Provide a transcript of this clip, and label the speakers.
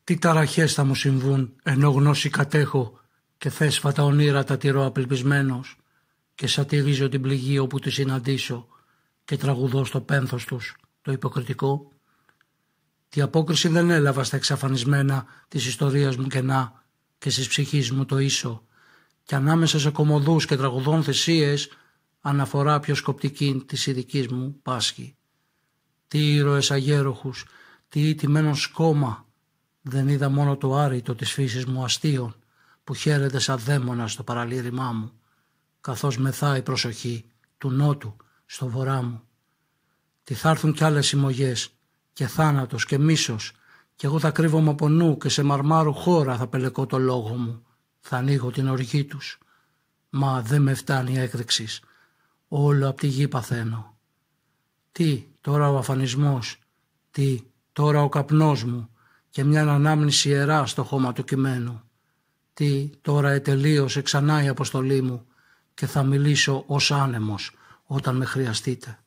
Speaker 1: Τι ταραχές θα μου συμβούν, ενώ γνώση κατέχω και θέσφατα ονείρα τα τηρώ απελπισμένος και σατυρίζω την πληγή όπου τη συναντήσω και τραγουδώ στο πένθος τους το υποκριτικό. Τι απόκριση δεν έλαβα στα εξαφανισμένα της ιστορίας μου κενά και στις ψυχής μου το ίσο και ανάμεσα σε κομμωδούς και τραγουδών θυσίες αναφορά πιο σκοπτική της ειδικής μου πάσχη. Τι ήρωες αγέροχους, τι ηττημένον σκόμα, δεν είδα μόνο το άρρητο της φύσης μου αστείων που χαίρεται σαν δαίμονα στο παραλήρημά μου, καθώς μεθάει η προσοχή του νότου στο βορρά μου. Τι θα έρθουν κι άλλες συμμογές και θάνατος και μίσος κι εγώ θα κρύβομαι από νου και σε μαρμάρου χώρα θα πελεκώ το λόγο μου, θα ανοίγω την οργή τους. Μα δεν με φτάνει η έκρηξης, όλο απ' τη γη παθαίνω. Τι τώρα ο αφανισμός, τι τώρα ο καπνός μου και μια ανάμνηση ιερά στο χώμα του κειμένου. Τι τώρα ετελείωσε ξανά η αποστολή μου και θα μιλήσω ως άνεμος όταν με χρειαστείτε.